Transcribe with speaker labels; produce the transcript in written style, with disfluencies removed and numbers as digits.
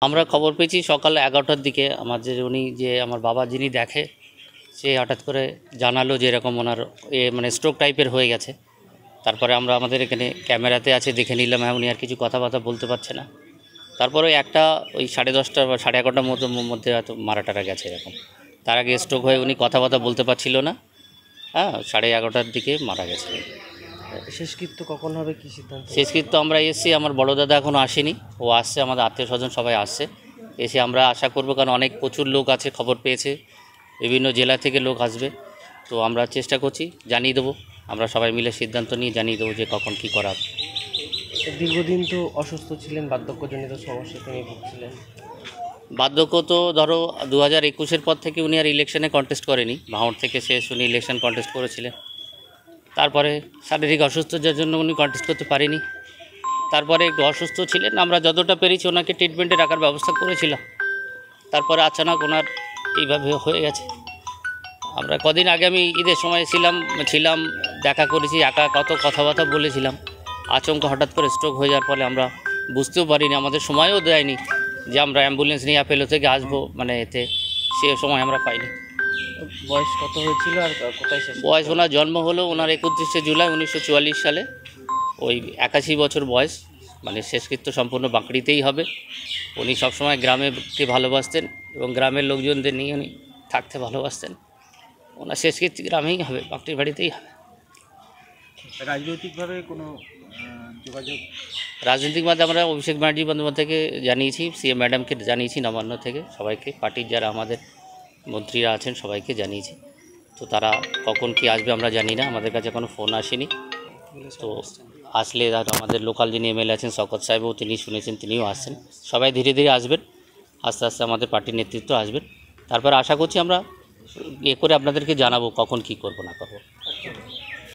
Speaker 1: আমরা খবর পেয়েছি সকাল 11টার দিকে আমাদের আমার বাবা যিনি দেখে সে হঠাৎ করে জানালো যে এরকম ওনার মানে স্ট্রোক টাইপের হয়ে গেছে। তারপরে আমরা আমাদের এখানে ক্যামেরাতে আছে দেখে নিলাম, হ্যাঁ উনি আর কিছু কথাবার্তা বলতে পারছে না। তারপরে ওই 10:30 বা 11:30 মধ্যে হয়তো মারা গেছে এরকম। তার আগে স্ট্রোক হয়ে উনি কথাবার্তা বলতে পারছিল না। হ্যাঁ, 11:30টার দিকে মারা গেছে।
Speaker 2: শেষকৃত্য কখন হবে, কি সিদ্ধান্ত?
Speaker 1: শেষকৃত্য আমরা এসেছি, আমার বড় দাদা এখনও আসেনি, ও আসছে, আমাদের আত্মীয় স্বজন সবাই আসছে। এসে আমরা আশা করব, কারণ প্রচুর লোক আছে, খবর পেয়েছে, বিভিন্ন জেলা থেকে লোক আসবে। তো আমরা চেষ্টা করছি, জানিয়ে দেবো, আমরা সবাই মিলে সিদ্ধান্ত নিয়ে জানিয়ে দেবো যে কখন কী করা।
Speaker 2: দীর্ঘদিন তো অসুস্থ ছিলেন, বার্ধক্যজনিত সমস্যা তিনি ভুগছিলেন।
Speaker 1: বার্ধক্য তো ধরো 2021-এর পর থেকে উনি আর ইলেকশনে কন্টেস্ট করেনি। ভাঙড় থেকে শেষ উনি ইলেকশন কন্টেস্ট করেছিলেন। তারপরে শারীরিক অসুস্থতার জন্য উনি কন্টেস্ট করতে পারেনি। তারপরে একটু অসুস্থ ছিলেন, আমরা যতটা পেরেছি ওনাকে ট্রিটমেন্টে রাখার ব্যবস্থা করেছিলাম। তারপরে আচানক ওনার এইভাবে হয়ে গেছে। আমরা কদিন আগে আমি ঈদের সময় ছিলাম দেখা করেছি, একা কত কথাবার্তা বলেছিলাম। আচমকা হঠাৎ করে স্ট্রোক হয়ে যাওয়ার ফলে আমরা বুঝতেও পারিনি, আমাদের সময়ও দেয়নি যে আমরা অ্যাম্বুলেন্স নিয়ে অ্যাপেলো থেকে আসবো, মানে এতে সে সময় আমরা পাইনি।
Speaker 2: বয়স কত হয়েছিল আর কোথায় শেষ?
Speaker 1: বয়স ওনার জন্ম হলো ওনার 31শে জুলাই 1944 সালে। ওই 81 বছর বয়স, মানে শেষকৃত্য সম্পূর্ণ বাঁকড়িতেই হবে। উনি সবসময় গ্রামকে ভালোবাসতেন এবং গ্রামের লোকজনদের নিয়ে উনি থাকতে ভালোবাসতেন। ওনার শেষকৃত্য গ্রামেই হবে, বাঁকড়ির বাড়িতেই হবে।
Speaker 2: রাজনৈতিকভাবে কোনো যোগাযোগ?
Speaker 1: রাজনৈতিকভাবে আমরা অভিষেক ব্যানার্জি বন্দ্যোপাধ্যায়কে জানিয়েছি, সিএম ম্যাডামকে জানিয়েছি, নবান্ন থেকে সবাইকে, পার্টির যারা আমাদের মন্ত্রীরা আছেন সবাইকে জানিয়েছি। তো তারা কখন কি আসবে আমরা জানি না, আমাদের কাছে কোনো ফোন আসেনি। তো আসলে আমাদের লোকাল যিনি এমএলএ আছেন শওকত সাহেবও, তিনি শুনেছেন, তিনিও আসছেন। সবাই ধীরে ধীরে আসবেন, আস্তে আস্তে আমাদের পার্টির নেতৃত্ব আসবেন। তারপর আশা করছি আমরা করে আপনাদেরকে জানাবো কখন কি করব না করব।